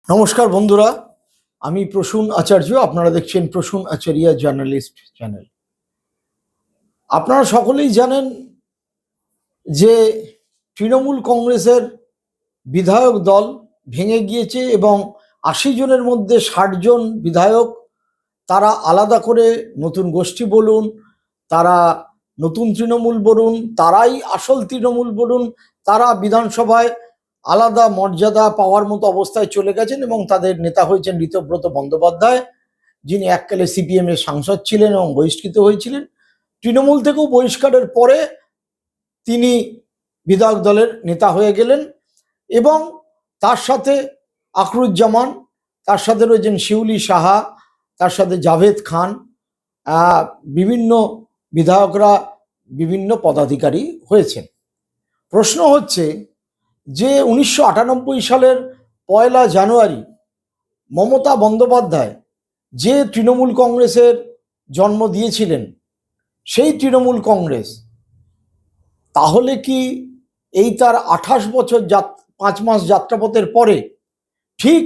নমস্কার বন্ধুরা, আমি প্রসূন আচার্য। আপনারা দেখছেন প্রসূন আচার্য জার্নালিস্ট চ্যানেল। আপনারা সকলেই জানেন যে তৃণমূল কংগ্রেসের বিধায়ক দল ভেঙে গিয়েছে এবং ৮০ জনের মধ্যে ৬০ জন বিধায়ক তারা আলাদা করে নতুন গোষ্ঠী বলুন, তারা নতুন তৃণমূল বলুন, তারাই আসল তৃণমূল বলুন, তারা বিধানসভায় আলাদা মর্যাদা পাওয়ার মতো অবস্থায় চলে গেছেন এবং তাদের নেতা হয়েছেন ঋতব্রত বন্দ্যোপাধ্যায়, যিনি এককালে সিপিএম এর সাংসদ ছিলেন এবং বহিষ্কৃত হয়েছিলেন। তৃণমূল থেকেও বহিষ্কারের পরে তিনি বিধায়ক দলের নেতা হয়ে গেলেন এবং তার সাথে আখরুজ্জামান, তার সাথে রয়েছেন শিউলি সাহা, তার সাথে জাভেদ খান, বিভিন্ন বিধায়করা বিভিন্ন পদাধিকারী হয়েছেন। প্রশ্ন হচ্ছে যে ১৯৯৮ সালের ১লা জানুয়ারি মমতা বন্দ্যোপাধ্যায় যে তৃণমূল কংগ্রেসের জন্ম দিয়েছিলেন, সেই তৃণমূল কংগ্রেস তাহলে কি এই তার ২৮ বছর ৫ মাস যাত্রাপথের পরে ঠিক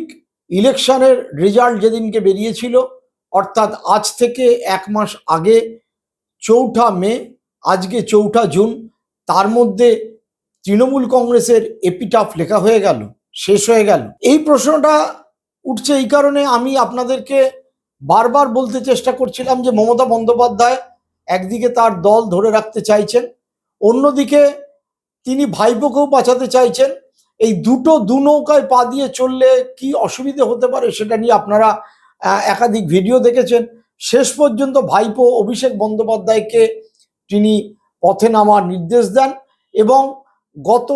ইলেকশনের রেজাল্ট যেদিনকে বেরিয়েছিল, অর্থাৎ আজ থেকে ১ মাস আগে ৪ঠা মে, আজকে ৪ঠা জুন, তার মধ্যে তৃণমূল কংগ্রেসের এপিটাফ লেখা হয়ে গেল, শেষ হয়ে গেল? এই প্রশ্নটা উঠছে এই কারণে আমি আপনাদেরকে বারবার বলতে চেষ্টা করছিলাম যে মমতা বন্দ্যোপাধ্যায় একদিকে তার দল ধরে রাখতে চাইছেন, অন্যদিকে তিনি ভাইপোকেও বাঁচাতে চাইছেন। এই দু নৌকায় পা দিয়ে চললে কি অসুবিধে হতে পারে সেটা নিয়ে আপনারা একাধিক ভিডিও দেখেছেন। শেষ পর্যন্ত ভাইপো অভিষেক বন্দ্যোপাধ্যায়কে তিনি পথে নামার নির্দেশ দেন এবং গত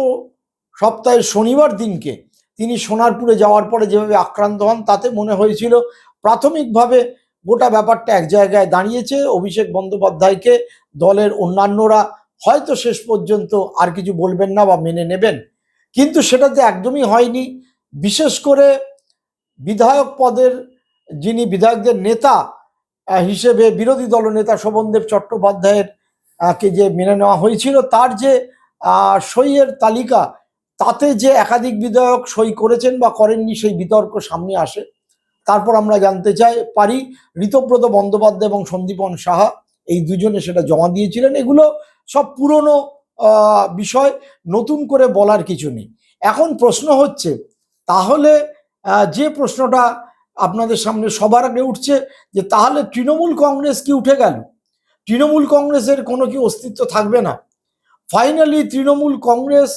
সপ্তাহের শনিবার দিনকে তিনি সোনারপুরে যাওয়ার পরে যেভাবে আক্রান্ত হন, তাতে মনে হয়েছিল প্রাথমিকভাবে গোটা ব্যাপারটা এক জায়গায় দাঁড়িয়েছে। অভিষেক বন্দ্যোপাধ্যায়কে দলের অন্যান্যরা হয়তো শেষ পর্যন্ত আর কিছু বলবেন না বা মেনে নেবেন, কিন্তু সেটাতে একদমই হয়নি। বিশেষ করে বিধায়ক পদের যিনি বিধায়কদের নেতা হিসেবে বিরোধী দলনেতা শোভনদেব চট্টোপাধ্যায়ের কে যে মেনে নেওয়া হয়েছিল, তার যে সইয়ের তালিকা, তাতে যে একাধিক বিধায়ক সই করেছেন বা করেননি সেই বিতর্ক সামনে আসে। তারপর আমরা জানতে পারি ঋতব্রত বন্দ্যোপাধ্যায় এবং সন্দীপন সাহা এই দুজনে সেটা জমা দিয়েছিলেন। এগুলো সব পুরনো বিষয়, নতুন করে বলার কিছু নেই। এখন প্রশ্ন হচ্ছে, তাহলে যে প্রশ্নটা আপনাদের সামনে সবার আগে উঠছে যে তাহলে তৃণমূল কংগ্রেস কি উঠে গেল? তৃণমূল কংগ্রেসের কোনো কি অস্তিত্ব থাকবে না? ফাইনালি তৃণমূল কংগ্রেস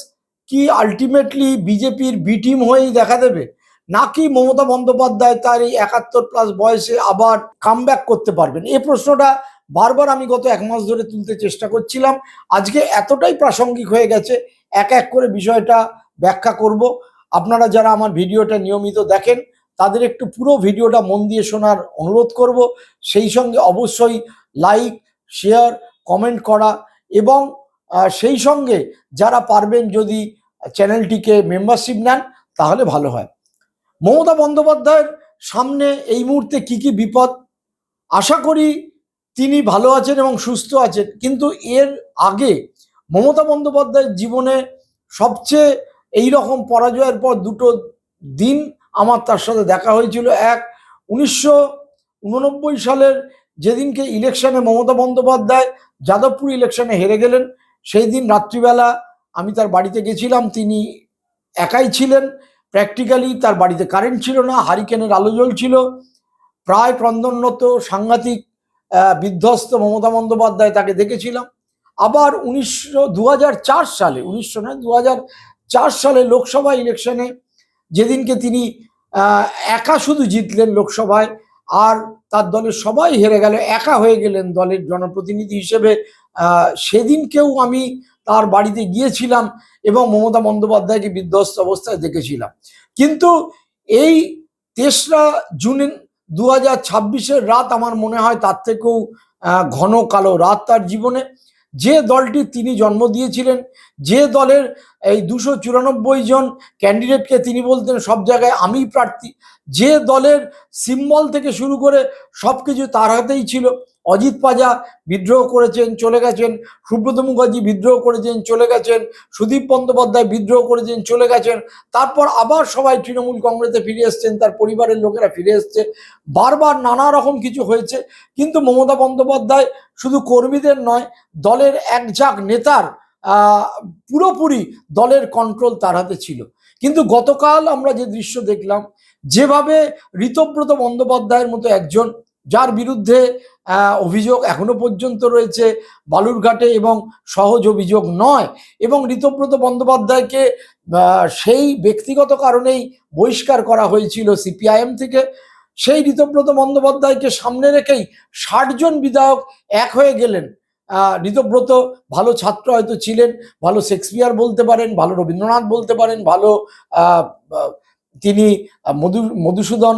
কি আলটিমেটলি বিজেপির বি টিম হয়েই দেখা দেবে, নাকি মমতা বন্দ্যোপাধ্যায় তার এই ৭১+ বয়সে আবার কামব্যাক করতে পারবেন? এই প্রশ্নটা বারবার আমি গত ১ মাস ধরে তুলতে চেষ্টা করছিলাম। আজকে এতটাই প্রাসঙ্গিক হয়ে গেছে, এক এক করে বিষয়টা ব্যাখ্যা করব। আপনারা যারা আমার ভিডিওটা নিয়মিত দেখেন তাদের একটু পুরো ভিডিওটা মন দিয়ে শোনার অনুরোধ করব, সেই সঙ্গে অবশ্যই লাইক, শেয়ার, কমেন্ট করা এবং সেই সঙ্গে যারা পারবেন যদি চ্যানেলটিকে মেম্বারশিপ নেন তাহলে ভালো হয়। মমতা বন্দ্যোপাধ্যায়ের সামনে এই মুহূর্তে কি কি বিপদ? আশা করি তিনি ভালো আছেন এবং সুস্থ আছেন, কিন্তু এর আগে মমতা বন্দ্যোপাধ্যায়ের জীবনে সবচেয়ে এইরকম পরাজয়ের পর দুটো দিন আমার তার সাথে দেখা হয়েছিল। এক, ১৯৮৯ সালের যেদিনকে ইলেকশনে মমতা বন্দ্যোপাধ্যায় যাদবপুর ইলেকশনে হেরে গেলেন, সেই দিন রাত্রিবেলা আমি তার বাড়িতে গেছিলাম। তিনি একাই ছিলেন, প্র্যাকটিক্যালি তার বাড়িতে কারেন্ট ছিল না, হারিকেনের আলো জ্বলছিল, প্রায় ক্রন্দনরত, সাংঘাতিক বিধ্বস্ত মমতা বন্দ্যোপাধ্যায়, তাকে দেখেছিলাম। আবার ২০০৪ সালে, ১৯০০ নয় ২০০৪ সালে লোকসভা ইলেকশনে যেদিনকে তিনি একা শুধু জিতলেন লোকসভায়, আর তার দলের সবাই হেরে গেল, একা হয়ে গেলেন দলের জনপ্রতিনিধি হিসেবে, সেদিনকেও আমি তার বাড়িতে গিয়েছিলাম এবং মমতা বন্দ্যোপাধ্যায়কে বিধ্বস্ত অবস্থায় দেখেছিলাম। কিন্তু এই ৩রা জুন ২০২৬-এর রাত আমার মনে হয় তার থেকেও ঘন কালো রাত তার জীবনে। যে দলটি তিনি জন্ম দিয়েছিলেন, যে দলের এই ২৯৪ জন ক্যান্ডিডেটকে তিনি বলতেন সব জায়গায় আমি প্রার্থী, যে দলের সিম্বল থেকে শুরু করে সব কিছু তার হাতেই ছিল, অজিত পাজা বিদ্রোহ করেছেন, চলে গেছেন। সুব্রত মুখার্জি বিদ্রোহ করেছেন, চলে গেছেন। সুদীপ বন্দ্যোপাধ্যায় বিদ্রোহ করেছেন, চলে গেছেন। তারপর আবার সবাই তৃণমূল কংগ্রেসে ফিরে এসছেন, তার পরিবারের লোকেরা ফিরে এসছে। বারবার নানা রকম কিছু হয়েছে, কিন্তু মমতা বন্দ্যোপাধ্যায় শুধু কর্মীদের নয়, দলের একঝাঁক নেতার পুরোপুরি দলের কন্ট্রোল তার হাতে ছিল। কিন্তু গতকাল আমরা যে দৃশ্য দেখলাম, যেভাবে ঋতব্রত বন্দ্যোপাধ্যায়ের মতো একজন, যার বিরুদ্ধে অভিযোগ এখনো পর্যন্ত রয়েছে বালুরঘাটে এবং সহজ অভিযোগ নয়, এবং ঋতব্রত বন্দ্যোপাধ্যায়কে সেই ব্যক্তিগত কারণেই বহিষ্কার করা হয়েছিল সিপিআইএম থেকে, সেই ঋতব্রত বন্দ্যোপাধ্যায়কে সামনে রেখেই ৬০ জন বিধায়ক এক হয়ে গেলেন। ঋতব্রত ভালো ছাত্র হয়তো ছিলেন, ভালো শেক্সপিয়ার বলতে পারেন, ভালো রবীন্দ্রনাথ বলতে পারেন, ভালো তিনি মধুসূদন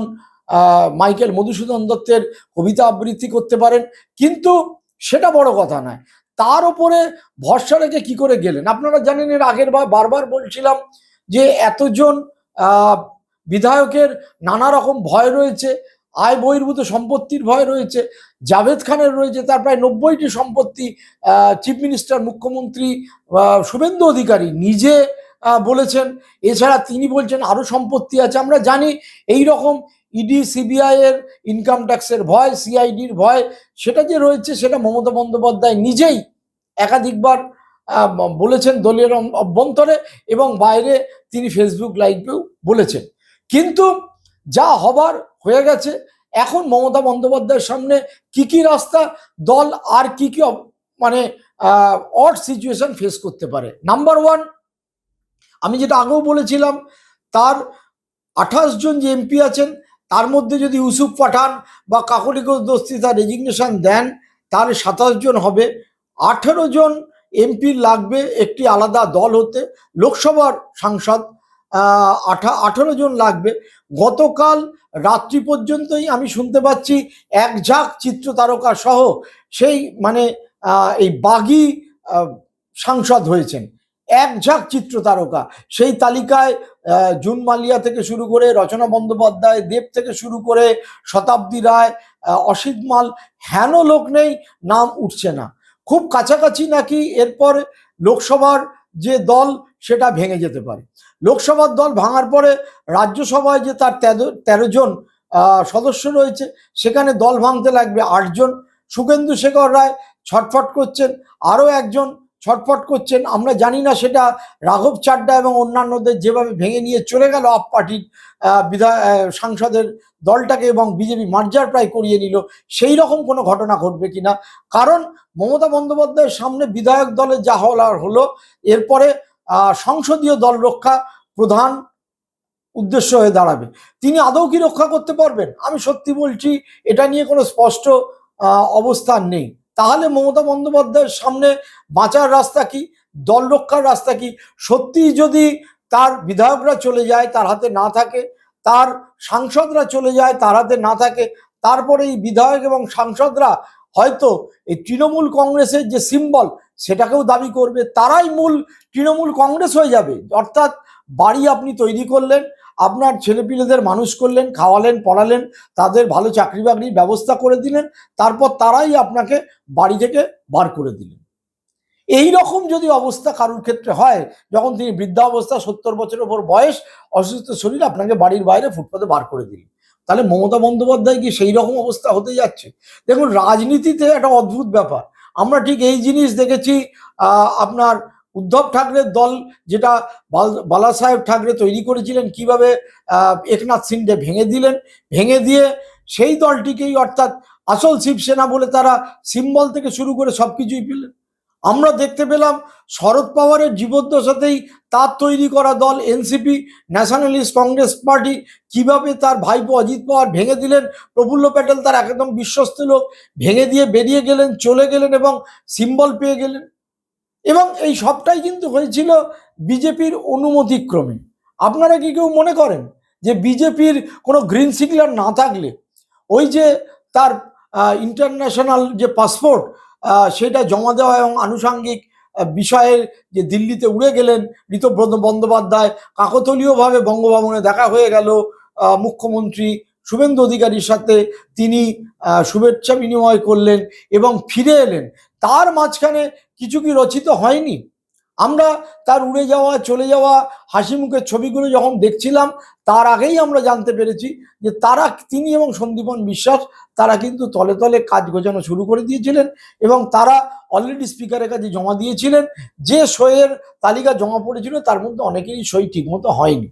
মাইকেল মধুসূদন দত্তের কবিতা আবৃত্তি করতে পারেন, কিন্তু সেটা বড় কথা নয়। তার উপরে ভরসা রেখে কি করে গেলেন? আপনারা জানেন, এর আগের বারবার বলছিলাম যে এতজন বিধায়কের নানা রকম ভয় রয়েছে, আয় বহির্ভূত সম্পত্তির ভয় রয়েছে। জাভেদ খানের রয়েছে তার প্রায় ৯০টি সম্পত্তি। চিফ মিনিস্টার, মুখ্যমন্ত্রী শুভেন্দু অধিকারী নিজে বলেছেন। এছাড়া তিনি বলছেন আরো সম্পত্তি আছে। আমরা জানি এই রকম ইডি সিবিআই এর ইনকাম ট্যাক্সের ভয়, সিআইডির ভয়, সেটা যে রয়েছে সেটা মমতা বন্দ্যোপাধ্যায় নিজেই একাধিকবার বলেছেন দলের অভ্যন্তরে, এবং বাইরে তিনি ফেসবুক লাইভেও বলেছেন। কিন্তু যা হবার হয়ে গেছে। এখন মমতা বন্দ্যোপাধ্যায়ের সামনে কি কি রাস্তা, দল আর কি কি মানে অড সিচুয়েশন ফেস করতে পারে। নাম্বার ওয়ান, আমি যেটা আগেও বলেছিলাম, তার ২৮ জন যে এমপি আছেন, তার মধ্যে যদি ইউসুফ পাঠান বা কাকলি ঘোষ দস্তি তার রেজিগনেশন দেন, তাহলে ২৭ জন হবে। ১৮ জন এমপি লাগবে একটি আলাদা দল হতে, লোকসভার সাংসদ ১৮ জন লাগবে। গতকাল রাত্রি পর্যন্তই আমি শুনতে পাচ্ছি এক ঝাঁক চিত্র তারকা সহ সেই এই বাগি সাংসদ হয়েছেন, এক ঝাঁক চিত্র তারকা। সেই তালিকায় জুন মালিয়া থেকে শুরু করে রচনা বন্দ্যোপাধ্যায়, দেব থেকে শুরু করে শতাব্দী রায়, অসিত মাল, হেন লোক নেই নাম উঠছে না। খুব কাছাকাছি নাকি এরপর লোকসভার যে দল সেটা ভেঙে যেতে পারে। লোকসভার দল ভাঙার পরে রাজ্যসভায় যে তার ১৩ জন সদস্য রয়েছে, সেখানে দল ভাঙতে লাগবে ৮ জন। সুখেন্দু শেখর রায় ছটফট করছেন, আরও একজন ছটফট করছেন। আমরা জানি না সেটা রাঘব চাড্ডা এবং অন্যান্যদের যেভাবে ভেঙে নিয়ে চলে গেল আপ পার্টির সাংসদের দলটাকে, এবং বিজেপি মার্জার প্রায় করিয়ে নিল, সেই রকম কোনো ঘটনা ঘটবে কিনা। কারণ মমতা বন্দ্যোপাধ্যায়ের সামনে বিধায়ক দলের যা হওয়ার হলো, এরপরে সংসদীয় দল রক্ষা প্রধান উদ্দেশ্য হয়ে দাঁড়াবে। তিনি আদৌ কি রক্ষা করতে পারবেন? আমি সত্যি বলছি, এটা নিয়ে কোনো স্পষ্ট অবস্থান নেই। তাহলে মমতা বন্দ্যোপাধ্যায়ের সামনে বাঁচার রাস্তা কি, দল রক্ষার রাস্তা কি? সত্যি যদি তার বিধায়করা চলে যায়, তার হাতে না থাকে, তার সাংসদরা চলে যায়, তার হাতে না থাকে, তারপরে এই বিধায়ক এবং সাংসদরা হয়তো এই তৃণমূল কংগ্রেসের যে সিম্বল সেটাকেও দাবি করবে, তারাই মূল তৃণমূল কংগ্রেস হয়ে যাবে। অর্থাৎ বাড়ি আপনি তৈরি করলেন, আপনার ছেলেপিলেদের মানুষ করলেন, খাওয়ালেন, পড়ালেন, তাদের ভালো চাকরি বাকরির ব্যবস্থা করে দিলেন, তারপর তারাই আপনাকে বাড়ি থেকে বার করে দিলেন। এই রকম যদি অবস্থা কারোর ক্ষেত্রে হয়, যখন তিনি বৃদ্ধাবস্থা, ৭০ বছরের ওপর বয়স, অসুস্থ শরীর, আপনাকে বাড়ির বাইরে ফুটপাতে বার করে দিলেন, তাহলে মমতা বন্দ্যোপাধ্যায় কি সেই রকম অবস্থা হতে যাচ্ছে? দেখুন, রাজনীতিতে একটা অদ্ভুত ব্যাপার। আমরা ঠিক এই জিনিস দেখেছি আপনার উদ্ধব ঠাকরের দল, যেটা বালা সাহেব ঠাকরে তৈরি করেছিলেন, কিভাবে একনাথ সিন্ডে ভেঙে দিলেন, ভেঙে দিয়ে সেই দলটিকেই, অর্থাৎ আসল শিবসেনা বলে তারা সিম্বল থেকে শুরু করে সবকিছুই পেলেন। আমরা দেখতে পেলাম শরদ পাওয়ারের জীবদ্দশাতেই তার তৈরি করা দল এনসিপি, ন্যাশনালিস্ট কংগ্রেস পার্টি, কিভাবে তার ভাইপো অজিত পাওয়ার ভেঙে দিলেন। প্রফুল্ল প্যাটেল তার একদম বিশ্বস্ত লোক, ভেঙে দিয়ে বেরিয়ে গেলেন, চলে গেলেন এবং সিম্বল পেয়ে গেলেন। এবং এই সবটাই কিন্তু হয়েছিল বিজেপির অনুমতিক্রমে। আপনারা কি কেউ মনে করেন যে বিজেপির কোনো গ্রিন সিগন্যাল না থাকলে, ওই যে তার ইন্টারন্যাশনাল যে পাসপোর্ট সেটা জমা দেওয়া এবং আনুষঙ্গিক বিষয়ের যে দিল্লিতে উড়ে গেলেন ঋতব্রত বন্দ্যোপাধ্যায়, কাকতালীয়ভাবে বঙ্গভবনে দেখা হয়ে গেল মুখ্যমন্ত্রী শুভেন্দু অধিকারীর সাথে তিনি শুভেচ্ছা বিনিময় করলেন এবং ফিরে এলেন, তার মাঝখানে কিছু কি রচিত হয়নি? আমরা তার উড়ে যাওয়া, চলে যাওয়া হাসি মুখের ছবিগুলো যখন দেখছিলাম, তার আগেই আমরা জানতে পেরেছি যে তিনি এবং সন্দীপন বিশ্বাস তারা কিন্তু তলে তলে কাজ গোছানো শুরু করে দিয়েছিলেন এবং তারা অলরেডি স্পিকারের কাছে জমা দিয়েছিলেন। যে সইয়ের তালিকা জমা পড়েছিল তার মধ্যে অনেকেরই সই ঠিকমতো হয়নি।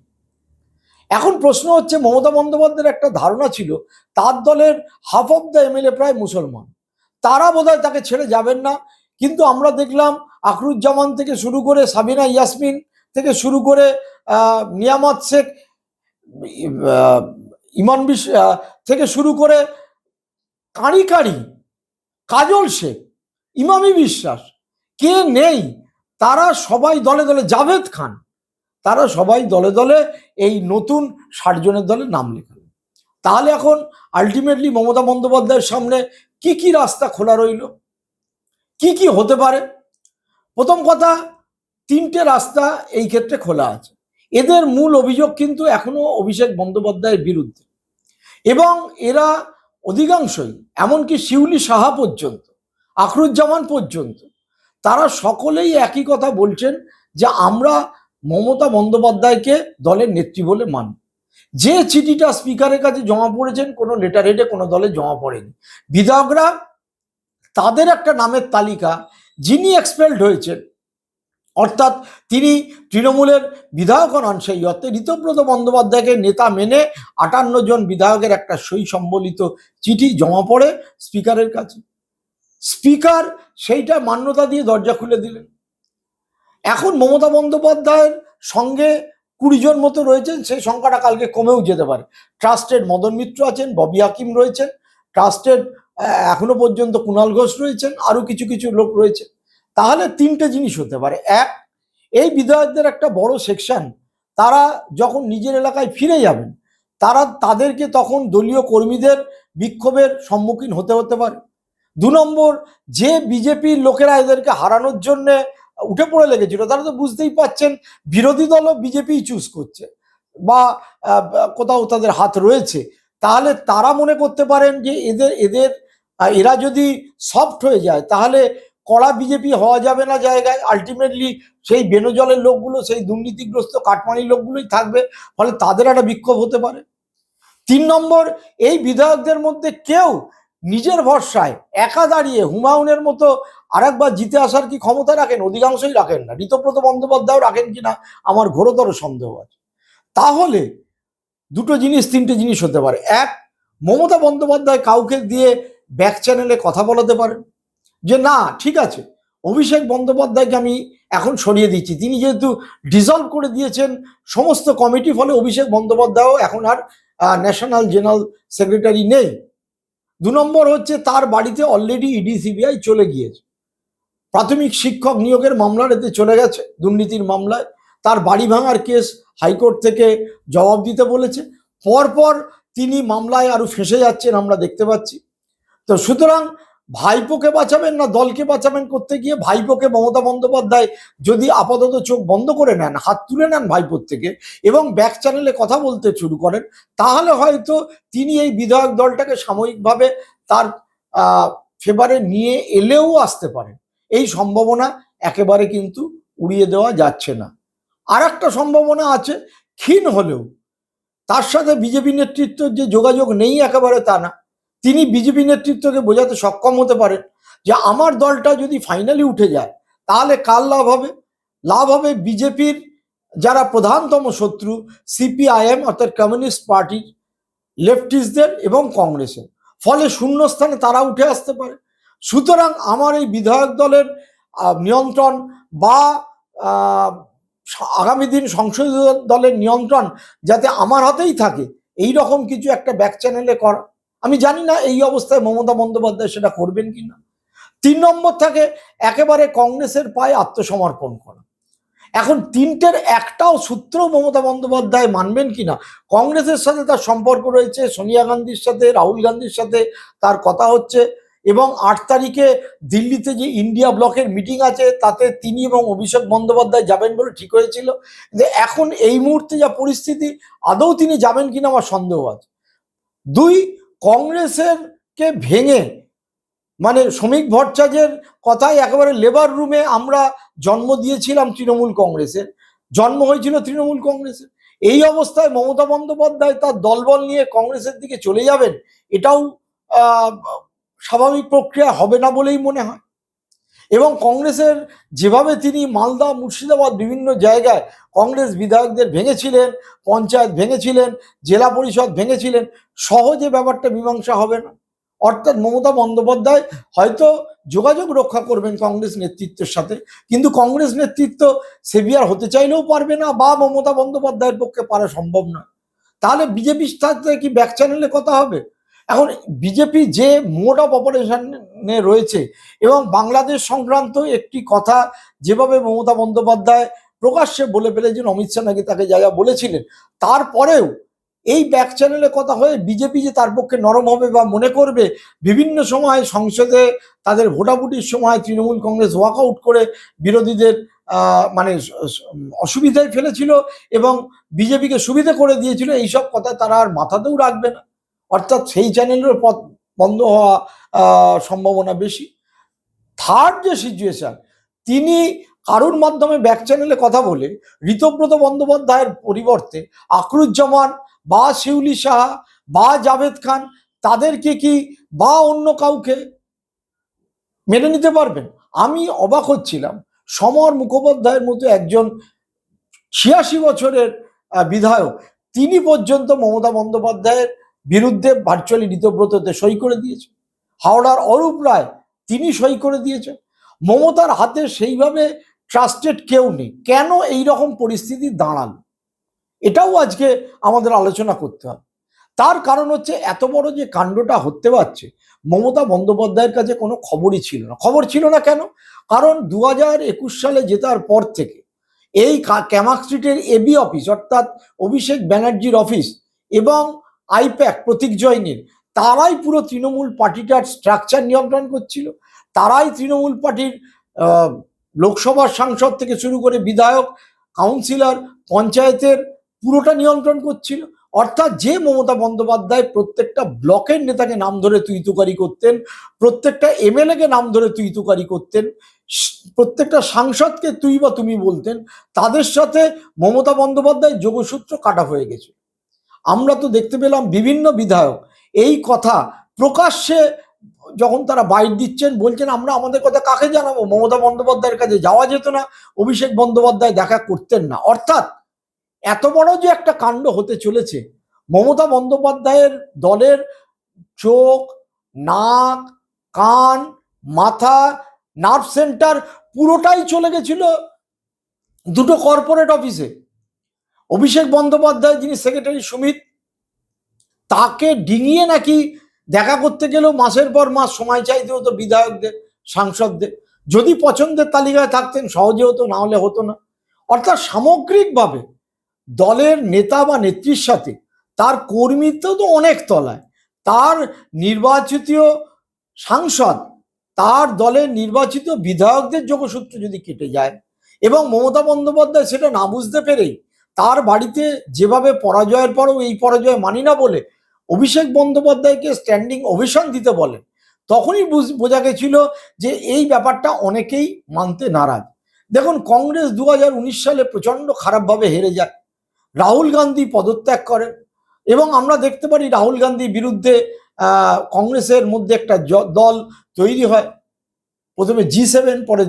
এখন প্রশ্ন হচ্ছে, মমতা বন্দ্যোপাধ্যায়ের একটা ধারণা ছিল তার দলের হাফ অফ দ্য এমএলএ প্রায় মুসলমান, তারা বোধহয় তাকে ছেড়ে যাবেন না। কিন্তু আমরা দেখলাম আখরুজ্জামান থেকে শুরু করে সাবিনা ইয়াসমিন থেকে শুরু করে নিয়ামত শেখ, ইমান থেকে শুরু করে কাঁড়ি কাঁড়ি কাজল শেখ, ইমামি বিশ্বাস, কে নেই, তারা সবাই দলে দলে, জাভেদ খান, তারা সবাই দলে দলে এই নতুন 60 জনের দলে নাম লেখালো। তাহলে এখন আলটিমেটলি মমতা বন্দ্যোপাধ্যায়ের সামনে কি কি রাস্তা খোলা রইল, কি কি হতে পারে? প্রথম কথা, 3টে রাস্তা এই ক্ষেত্রে খোলা আছে। এদের মূল অভিযোগ কিন্তু এখনো অভিষেক বন্দ্যোপাধ্যায়ের বিরুদ্ধে, এবং এরা অধিকাংশই, এমনকি শিউলি সাহা পর্যন্ত, আখরুজ্জামান পর্যন্ত, তারা সকলেই একই কথা বলছেন যে আমরা মমতা বন্দ্যোপাধ্যায়কে দলের নেত্রী বলে মানি। যে চিঠিটা স্পিকারের কাছে জমা পড়েছেন কোনো লেটার হেডে কোনো দলে জমা পড়েনি। বিধায়করা তাদের একটা নামের তালিকা, যিনি এক্সপেলড হয়েছেন, অর্থাৎ তিনি তৃণমূলের বিধায়ক নন, সেই অর্থে ঋতব্রত বন্দ্যোপাধ্যায়কে নেতা মেনে 58 জন বিধায়কের একটা সই সম্বলিত চিঠি জমা পড়ে স্পিকারের কাছে। স্পিকার সেইটা মান্যতা দিয়ে দরজা খুলে দিলেন। এখন মমতা বন্দ্যোপাধ্যায়ের সঙ্গে 20 জন মতো রয়েছেন, সেই সংখ্যাটা কালকে কমেও যেতে পারে। ট্রাস্টেড মদন মিত্র আছেন, ববি হাকিম রয়েছেন, ট্রাস্টেড এখনো পর্যন্ত কুণাল ঘোষ রয়েছেন, আরো কিছু কিছু লোক রয়েছে। তাহলে 3টে জিনিস হতে পারে। এক, এই বিধায়কদের একটা বড় সেকশন তারা যখন নিজের এলাকায় ফিরে যাবেন, তাদেরকে তখন দলীয় কর্মীদের বিক্ষোভের সম্মুখীন হতে পারে। 2 নম্বর, যে বিজেপির লোকেরা এদেরকে হারানোর জন্য উঠে পড়ে লেগেছিল, তারা তো বুঝতেই পাচ্ছেন বিরোধী দলও বিজেপি চুজ করছে বা কোথাও তাদের হাত রয়েছে। তাহলে তারা মনে করতে পারেন যে এরা যদি সফট হয়ে যায় তাহলে কড়া বিজেপি হওয়া যাবে না জায়গায়, আলটিমেটলি সেই বেনজলের লোকগুলো, সেই দুর্নীতিগ্রস্ত কাটমানি লোকগুলোই থাকবে, ফলে তাদের একটা বিক্ষোভ হতে পারে। 3 নম্বর, এই বিধায়কদের মধ্যে কেউ নিজের ভরসায় একা দাঁড়িয়ে হুমায়ুনের মতো আরেকবার জিতে আসার কি ক্ষমতা রাখেন? অধিকাংশই রাখেন না। ঋতব্রত বন্দ্যোপাধ্যায়ও রাখেন কিনা আমার ঘোরতর সন্দেহ আছে। তাহলে 3টে জিনিস হতে পারে। এক, মমতা বন্দ্যোপাধ্যায় কাউকে দিয়ে ব্যাক চ্যানেলে কথা বলাতে পারেন যে না ঠিক আছে, অভিষেক বন্দ্যোপাধ্যায়কে আমি এখন সরিয়ে দিচ্ছি, তিনি যেহেতু ডিসলভ করে দিয়েছেন সমস্ত কমিটি, ফলে অভিষেক বন্দ্যোপাধ্যায়ও এখন আর ন্যাশনাল জেনারেল সেক্রেটারি নেই। 2 নম্বর হচ্ছে, তার বাড়িতে অলরেডি ইডি সিবিআই চলে গিয়েছে, প্রাথমিক শিক্ষক নিয়োগের মামলার এতে চলে গেছে, দুর্নীতির মামলায় তার বাড়ি ভাঙার কেস হাইকোর্ট থেকে জবাব দিতে বলেছে। পরপর তিনি মামলায় আরো ফেঁসে যাচ্ছেন আমরা দেখতে পাচ্ছি। তো সুতরাং ভাইপোকে বাঁচাবেন না দলকে বাঁচাবেন করতে গিয়ে ভাইপোকে মমতা বন্দ্যোপাধ্যায় যদি আপাতত চোখ বন্ধ করে নেন, হাত তুলে নেন ভাইপোর থেকে এবং ব্যাক চ্যানেলে কথা বলতে শুরু করেন, তাহলে হয়তো তিনি এই বিধায়ক দলটাকে সাময়িকভাবে তার ফেভারে নিয়ে এলেও আসতে পারেন। এই সম্ভাবনা একেবারে কিন্তু উড়িয়ে দেওয়া যাচ্ছে না। আর একটা সম্ভাবনা আছে, ক্ষীণ হলেও, তার সাথে বিজেপি নেতৃত্বের যে যোগাযোগ নেই একেবারে তা না। তিনি বিজেপি নেতৃত্বকে বোঝাতে সক্ষম হতে পারেন যে আমার দলটা যদি ফাইনালি উঠে যায় তাহলে কার লাভ হবে? লাভ হবে বিজেপির যারা প্রধানতম শত্রু সিপিআইএম অর্থাৎ কমিউনিস্ট পার্টির, লেফটিস্টদের এবং কংগ্রেসের, ফলে শূন্যস্থানে তারা উঠে আসতে পারে। সুতরাং আমার এই বিধায়ক দলের নিয়ন্ত্রণ বা আগামী দিন সংসদীয় দলের নিয়ন্ত্রণ যাতে আমার হাতেই থাকে, এই রকম কিছু একটা ব্যাক চ্যানেলে করা। আমি জানি না এই অবস্থায় মমতা বন্দ্যোপাধ্যায় সেটা করবেন কিনা। 3 নম্বর থাকে একেবারে কংগ্রেসের পায়ে আত্মসমর্পণ করা। এখন 3টের একটাও সূত্র মমতা বন্দ্যোপাধ্যায় মানবেন কিনা। কংগ্রেসের সাথে তার সম্পর্ক রয়েছে, সোনিয়া গান্ধীর সাথে, রাহুল গান্ধীর সাথে তার কথা হচ্ছে, এবং 8 তারিখে দিল্লিতে যে ইন্ডিয়া ব্লকের মিটিং আছে তাতে তিনি এবং অভিষেক বন্দ্যোপাধ্যায় যাবেন বলে ঠিক হয়েছিল। কিন্তু এখন এই মুহূর্তে যা পরিস্থিতি, আদৌ তিনি যাবেন কিনা আমার সন্দেহ আছে। দুই, কংগ্রেসের কে ভেঙে, মানে শ্রমিক ভট্টাচার্যের কথায় একেবারে লেবার রুমে আমরা জন্ম দিয়েছিলাম তৃণমূল কংগ্রেসের, জন্ম হয়েছিল তৃণমূল কংগ্রেসের। এই অবস্থায় মমতা বন্দ্যোপাধ্যায় তার দলবল নিয়ে কংগ্রেসের দিকে চলে যাবেন, এটাও স্বাভাবিক প্রক্রিয়া হবে না বলেই মনে হয়। এবং কংগ্রেসের যেভাবে তিনি মালদা, মুর্শিদাবাদ বিভিন্ন জায়গায় কংগ্রেস বিধায়কদের ভেঙেছিলেন, পঞ্চায়েত ভেঙেছিলেন, জেলা পরিষদ ভেঙেছিলেন, সহজে ব্যাপারটা মীমাংসা হবে না। অর্থাৎ মমতা বন্দ্যোপাধ্যায় হয়তো যোগাযোগ রক্ষা করবেন কংগ্রেস নেতৃত্বের সাথে, কিন্তু কংগ্রেস নেতৃত্ব সেভিয়ার হতে চাইলেও পারবে না, বা মমতা বন্দ্যোপাধ্যায়ের পক্ষে পারা সম্ভব নয়। তাহলে বিজেপির সাথে কি ব্যাক চ্যানেলে কথা হবে? এখন বিজেপি যে মোড অফ অপারেশনে রয়েছে, এবং বাংলাদেশ সংক্রান্ত একটি কথা যেভাবে মমতা বন্দ্যোপাধ্যায় প্রকাশ্যে বলে ফেলেছেন, অমিত শাহ নাকি তাকে যা যা বলেছিলেন, তারপরেও এই ব্যাক চ্যানেলে কথা হয়ে বিজেপি যে তার পক্ষে নরম হবে বা মনে করবে, বিভিন্ন সময় সংসদে তাদের ভোটাভুটির সময় তৃণমূল কংগ্রেস ওয়াকআউট করে বিরোধীদের মানে অসুবিধায় ফেলেছিল এবং বিজেপিকে সুবিধা করে দিয়েছিল, এইসব কথা তারা আর মাথাতেও রাখবে না। অর্থাৎ সেই চ্যানেলের পথ বন্ধ হওয়া সম্ভাবনা বেশি। থার্ড যে সিচুয়েশন, তিনি কারুর মাধ্যমে ব্যাক চ্যানেলে কথা বলে ঋতব্রত বন্দ্যোপাধ্যায়ের পরিবর্তে আকরুজ্জামান বা শিউলি সাহা বা জাভেদ খান, তাদেরকে কি বা অন্য কাউকে মেনে নিতে পারবেন? আমি অবাক হচ্ছিলাম, সমর মুখোপাধ্যায়ের মতো একজন ৮৬ বছরের বিধায়ক, তিনি পর্যন্ত মমতা বন্দ্যোপাধ্যায়ের বিরুদ্ধে ভার্চুয়ালি ঋতব্রততে সই করে দিয়েছেন। হাওড়ার অরূপ রায়, তিনি সই করে দিয়েছেন। মমতার হাতে সেইভাবে ট্রাস্টেড কেউ নেই। কেন এই রকম পরিস্থিতি দাঁড়ালো, এটাও আজকে আমাদের আলোচনা করতে হবে। তার কারণ হচ্ছে, এত বড় যে কাণ্ডটা হতে পারছে, মমতা বন্দ্যোপাধ্যায়ের কাছে কোনো খবরই ছিল না। খবর ছিল না কেন? কারণ ২০২১ সালে জেতার পর থেকে এই ক্যামাক স্ট্রিটের এবি অফিস, অর্থাৎ অভিষেক ব্যানার্জির অফিস, এবং আইপ্যাক প্রতীক জৈনের, তারাই পুরো তৃণমূল পার্টিটার স্ট্রাকচার নিয়ন্ত্রণ করছিল। তারাই তৃণমূল পার্টির লোকসভার সাংসদ থেকে শুরু করে বিধায়ক, কাউন্সিলর, পঞ্চায়েতের পুরোটা নিয়ন্ত্রণ করছিল। অর্থাৎ যে মমতা বন্দ্যোপাধ্যায় প্রত্যেকটা ব্লকের নেতাকে নাম ধরে তুইতুকারি করতেন, প্রত্যেকটা এমএলএ কে নাম ধরে তুইতুকারি করতেন, প্রত্যেকটা সাংসদকে তুই বা তুমি বলতেন, তাদের সাথে মমতা বন্দ্যোপাধ্যায় যোগসূত্র কাটা হয়ে গেছে। আমরা তো দেখতে পেলাম বিভিন্ন বিধায়ক এই কথা প্রকাশ্যে যখন তারা বাইট দিচ্ছেন, বলছেন আমরা আমাদের কথা কাকে জানাবো, মমতা বন্দ্যোপাধ্যায়ের কাছে যাওয়া যেত না, অভিষেক বন্দ্যোপাধ্যায় দেখা করতেন না। অর্থাৎ এত বড় যে একটা কাণ্ড হতে চলেছে, মমতা বন্দ্যোপাধ্যায়ের দলের চোখ, নাক, কান, মাথা, নার্ভ সেন্টার পুরোটাই চলে গেছিল দুটো কর্পোরেট অফিসে। অভিষেক বন্দ্যোপাধ্যায়, যিনি সেক্রেটারি সুমিত, তাকে ডিঙিয়ে নাকি দেখা করতে গেলেও মাসের পর মাস সময় চাইতে হতো বিধায়কদের, সাংসদদের। যদি পছন্দের তালিকায় থাকতেন সহজে হতো, না হলে হতো না। অর্থাৎ সামগ্রিকভাবে দলের নেতা বা নেত্রীর সাথে তার কর্মীত্ব তো অনেক তলায়, তার নির্বাচিত সাংসদ, তার দলের নির্বাচিত বিধায়কদের যোগসূত্র যদি কেটে যায়, এবং মমতা বন্দ্যোপাধ্যায় সেটা না বুঝতে পেরেই তার বাড়িতে যেভাবে পরাজয়ের পরও এই পরাজয় মানি না বলে অভিষেক বন্দ্যোপাধ্যায়কে স্ট্যান্ডিং ওভেশন দিতে বলেন, তখনই বোঝা গেছিল যে এই ব্যাপারটা অনেকেই মানতে নারাজ। দেখুন, কংগ্রেস ২০১৯ সালে প্রচন্ড খারাপভাবে হেরে যায়, রাহুল গান্ধী পদত্যাগ করেন, এবং আমরা দেখতে পারি রাহুল গান্ধীর বিরুদ্ধে কংগ্রেসের মধ্যে একটা দল তৈরি হয়। প্রথমে G7, পরে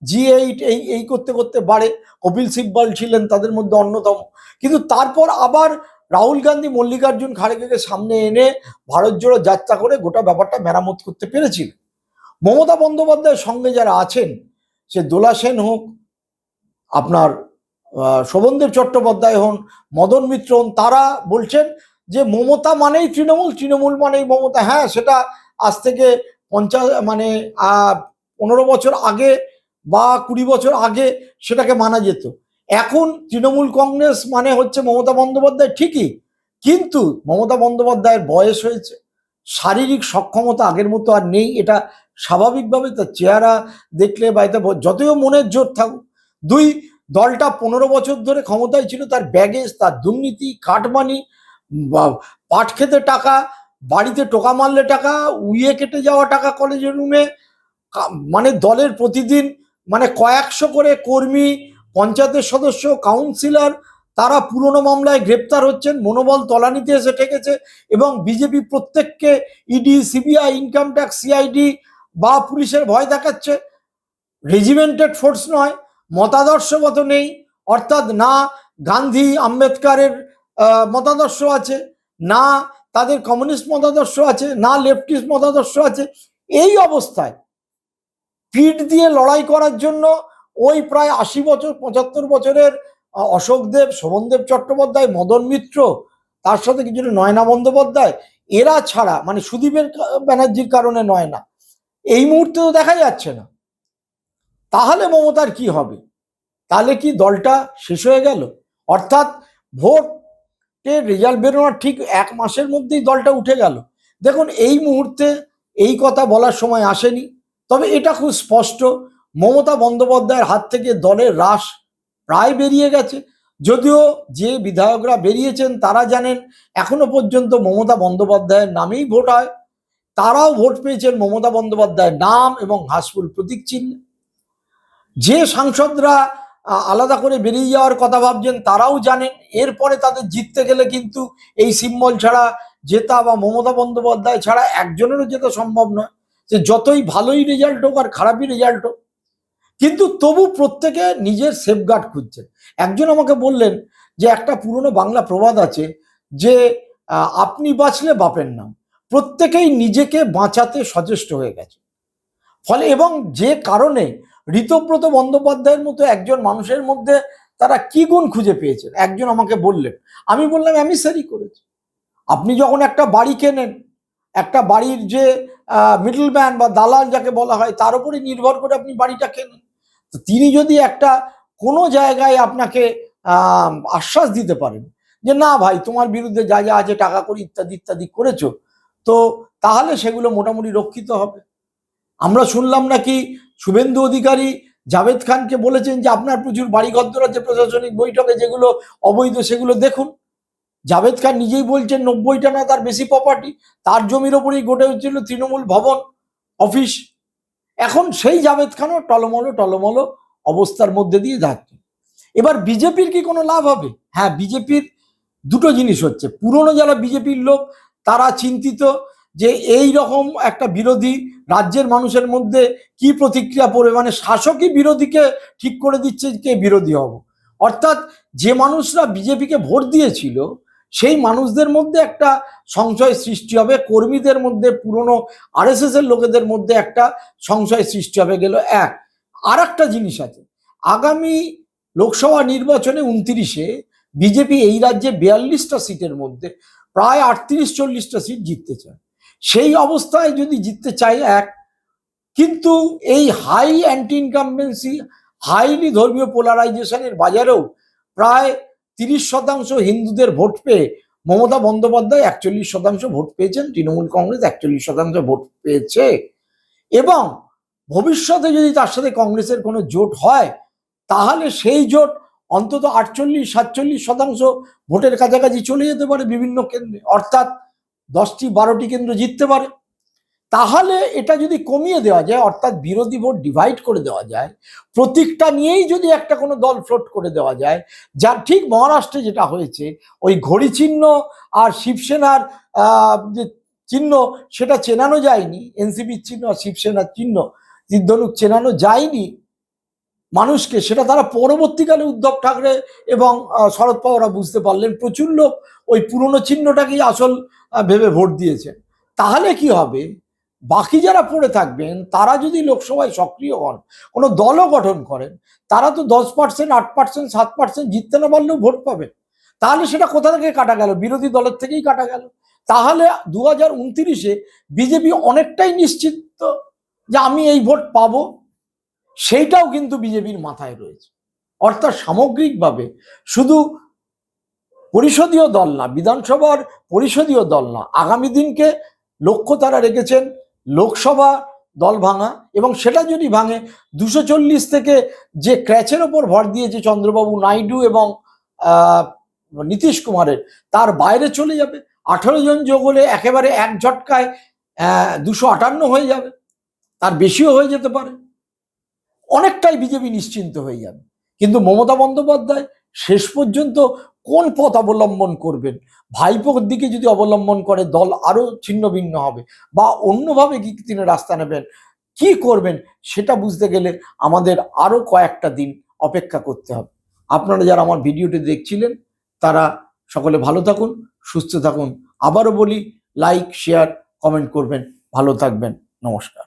G8, এই করতে করতে বাড়ে। কপিল সিব্বল ছিলেন তাদের মধ্যে অন্যতম। কিন্তু তারপর আবার রাহুল গান্ধী মল্লিকার্জুন খাড়গেকে সামনে এনে ভারত জোড়ো যাত্রা করে গোটা ব্যাপারটা মেরামত করতে পেরেছিলেন। মমতা বন্দ্যোপাধ্যায়ের সঙ্গে যারা আছেন, সে দোলা সেন হোক, আপনার শোভনদেব চট্টোপাধ্যায় হন, মদন মিত্র হন, তারা বলছেন যে মমতা মানেই তৃণমূল, তৃণমূল মানেই মমতা। হ্যাঁ, সেটা আজ থেকে 15 বছর আগে বা 20 বছর আগে সেটাকে মানা যেত। এখন তৃণমূল কংগ্রেস মানে হচ্ছে মমতা বন্দ্যোপাধ্যায় ঠিকই, কিন্তু মমতা বন্দ্যোপাধ্যায়ের বয়স হয়েছে, শারীরিক সক্ষমতা আগের মতো আর নেই। এটা স্বাভাবিকভাবে তার চেহারা দেখলে, বা এটা যতই মনের জোর থাকুক। দুই, দলটা 15 বছর ধরে ক্ষমতায় ছিল, তার ব্যাগেজ, তার দুর্নীতি, কাটমানি, পাট খেতে টাকা, বাড়িতে টোকা মারলে টাকা, উইয়ে কেটে যাওয়া টাকা কলেজের রুমে, মানে দলের প্রতিদিন মানে কয়েকশো করে কর্মী, পঞ্চায়েতের সদস্য, কাউন্সিলর তারা পুরনো মামলায় গ্রেপ্তার হচ্ছেন, মনোবল তলানিতে এসে ঠেকেছে। এবং বিজেপি প্রত্যেককে ED, CBI, income tax, CID বা পুলিশের ভয় দেখাচ্ছে। রেজিমেন্টেড ফোর্স নয়, মতাদর্শগত নেই, অর্থাৎ না গান্ধী আম্বেদকারের মতাদর্শ আছে, না তাদের কমিউনিস্ট মতাদর্শ আছে, না লেফটিস্ট মতাদর্শ আছে। এই অবস্থায় পিঠ দিয়ে লড়াই করার জন্য ওই প্রায় ৮০ বছর ৭৫ বছরের অশোকদেব, শোভনদেব চট্টোপাধ্যায়, মদন মিত্র, তার সাথে কিছুটা নয়না বন্দ্যোপাধ্যায়, এরা ছাড়া মানে সুদীপের ব্যানার্জির কারণে নয়না এই মুহূর্তে তো দেখা যাচ্ছে না। তাহলে মমতার কি হবে? তাহলে কি দলটা শেষ হয়ে গেল? অর্থাৎ ভোটের রেজাল্ট বেরোনোর ঠিক ১ মাসের মধ্যেই দলটা উঠে গেল। দেখুন, এই মুহূর্তে এই কথা বলার সময় আসেনি, তবে এটা খুব স্পষ্ট মমতা বন্দ্যোপাধ্যায়ের হাত থেকে দলের রাশ প্রায় বেরিয়ে গেছে। যদিও যে বিধায়করা বেরিয়েছেন তারা জানেন এখনো পর্যন্ত মমতা বন্দ্যোপাধ্যায়ের নামেই ভোট হয়। তারাও ভোট পেয়েছেন মমতা বন্দ্যোপাধ্যায়ের নাম এবং হাসফুল প্রতীক চিহ্ন। যে সাংসদরা আলাদা করে বেরিয়ে যাওয়ার কথা ভাবছেন তারাও জানেন এরপরে তাদের জিততে গেলে কিন্তু এই সিম্বল ছাড়া জেতা বা মমতা বন্দ্যোপাধ্যায় ছাড়া একজনেরও জেতা সম্ভব নয়। যে যতই ভালোই রেজাল্ট হোক আর খারাপই রেজাল্ট হোক, কিন্তু তবু প্রত্যেকে নিজের সেফগার্ড খুঁজছেন। একজন আমাকে বললেন যে একটা পুরনো বাংলা প্রবাদ আছে যে আপনি বাঁচলে বাপের নাম। প্রত্যেকেই নিজেকে বাঁচাতে সচেষ্ট হয়ে গেছে। ফলে এবং যে কারণে ঋতব্রত বন্দ্যোপাধ্যায়ের মতো একজন মানুষের মধ্যে তারা কি গুণ খুঁজে পেয়েছেন, একজন আমাকে বললেন। আমি বললাম এমিসারি করেছে। আপনি যখন একটা বাড়ি কেনেন, একটা বাড়ির যে মিডলম্যান বা দালাল যাকে বলা হয় তার উপরে নির্ভর করে আপনি বাড়িটা কেনেন। তো তিনি যদি একটা কোনো জায়গায় আপনাকে আশ্বাস দিতে পারেন যে না ভাই তোমার বিরুদ্ধে যা যা আছে টাকা করি ইত্যাদি ইত্যাদি করেছো, তো তাহলে সেগুলো মোটামুটি রক্ষিত হবে। আমরা শুনলাম নাকি শুভেন্দু অধিকারী জাভেদ খানকে বলেছেন যে আপনার প্রচুর বাড়িঘর আছে প্রশাসনিক বৈঠকে যেগুলো অবৈধ সেগুলো দেখুন। জাভেদ খান নিজেই বলছেন ৯০টা না তার বেশি প্রপার্টি তার জমির ওপরেই গড়ে হচ্ছিল তৃণমূল ভবন, অফিস। এখন সেই জাভেদ খানও টলমলো অবস্থার মধ্যে দিয়ে যাচ্ছে। এবার বিজেপির কি কোনো লাভ হবে? হ্যাঁ, বিজেপির দুটো জিনিস হচ্ছে। পুরনো যারা বিজেপির লোক তারা চিন্তিত যে এই রকম একটা বিরোধী রাজ্যের মানুষের মধ্যে কি প্রতিক্রিয়া পড়বে, মানে শাসকই বিরোধীকে ঠিক করে দিচ্ছে কে বিরোধী হব। অর্থাৎ যে মানুষরা বিজেপিকে ভোট দিয়েছিল সেই মানুষদের মধ্যে একটা সংশয় সৃষ্টি হবে, কর্মীদের মধ্যে পুরনো আরএসএস এর লোকেদের মধ্যে একটা সংশয় সৃষ্টি হবে গেল এক। আর একটা জিনিস আছে, আগামী লোকসভা নির্বাচনে ২৯-এ বিজেপি এই রাজ্যে ৪২টা সিটের মধ্যে প্রায় ৩৮-৪০টা সিট জিততে চায়। সেই অবস্থায় যদি জিততে চায় এক, কিন্তু এই হাই অ্যান্টি ইনকামবেন্সি, হাইলি ধর্মীয় পোলারাইজেশনের বাজারেও প্রায় ৩০% হিন্দুদের ভোট পেয়ে মমতা বন্দ্যোপাধ্যায় ৪১% ভোট পেয়েছেন, তৃণমূল কংগ্রেস ৪১% ভোট পেয়েছে। এবং ভবিষ্যতে যদি তার সাথে কংগ্রেসের কোনো জোট হয় তাহলে সেই জোট অন্তত ৪৮-৪৭% ভোটের কাছাকাছি চলে যেতে পারে বিভিন্ন কেন্দ্রে, অর্থাৎ ১০-১২টি কেন্দ্র জিততে পারে। তাহলে এটা যদি কমিয়ে দেওয়া যায়, অর্থাৎ বিরোধী ভোট ডিভাইড করে দেওয়া যায়, প্রতীকটা নিয়েই যদি একটা কোনো দল ফ্লোট করে দেওয়া যায়, যার ঠিক মহারাষ্ট্রে যেটা হয়েছে, ওই ঘড়ি চিহ্ন আর শিবসেনার যে চিহ্ন সেটা চেনানো যায়নি, এনসিপির চিহ্ন আর শিবসেনার চিহ্ন তীরধনুক চেনানো যায়নি মানুষকে, সেটা তারা পরবর্তীকালে উদ্ধব ঠাকরে এবং শরদ পাওয়াররা বুঝতে পারলেন। প্রচুর লোক ওই পুরনো চিহ্নটাকেই আসল ভেবে ভোট দিয়েছেন। তাহলে কি হবে, বাকি যারা পড়ে থাকবেন তারা যদি লোকসভায় সক্রিয় হন, কোনো দলও গঠন করেন, তারা তো 10%, 8%, 7% জিততে না পারলেও ভোট পাবে। তাহলে সেটা কোথা থেকে কাটা গেল? বিরোধী দলের থেকেই কাটা গেল। তাহলে 2029-এ বিজেপি অনেকটাই নিশ্চিত যে আমি এই ভোট পাবো, সেইটাও কিন্তু বিজেপির মাথায় রয়েছে। অর্থাৎ সামগ্রিকভাবে শুধু পরিষদীয় দল না, বিধানসভার পরিষদীয় দল না, আগামী দিনকে লক্ষ্য তারা রেখেছেন লোকসভা দল ভাঙা। এবং সেটা যদি ভাঙে 240 থেকে যে ক্র্যাচের ওপর ভর দিয়েছে চন্দ্রবাবু নাইডু এবং নীতিশ কুমারের তার বাইরে চলে যাবে। 18 জন যোগ হলে একেবারে এক ঝটকায় 258 হয়ে যাবে, তার বেশিও হয়ে যেতে পারে, অনেকটাই বিজেপি নিশ্চিন্ত হয়ে যাবে। কিন্তু মমতা বন্দ্যোপাধ্যায় শেষ পর্যন্ত কোন পথ অবলম্বন করবেন, ভাইপোর দিকে যদি অবলম্বন করে দল আরো ছিন্ন ভিন্ন হবে, বা অন্যভাবে কি তিনি রাস্তা নেবেন, কি করবেন, সেটা বুঝতে গেলে আমাদের আরো কয়েকটা দিন অপেক্ষা করতে হবে। আপনারা যারা আমার ভিডিওটি দেখছিলেন তারা সকলে ভালো থাকুন, সুস্থ থাকুন। আবারও বলি, লাইক, শেয়ার, কমেন্ট করবেন। ভালো থাকবেন। নমস্কার।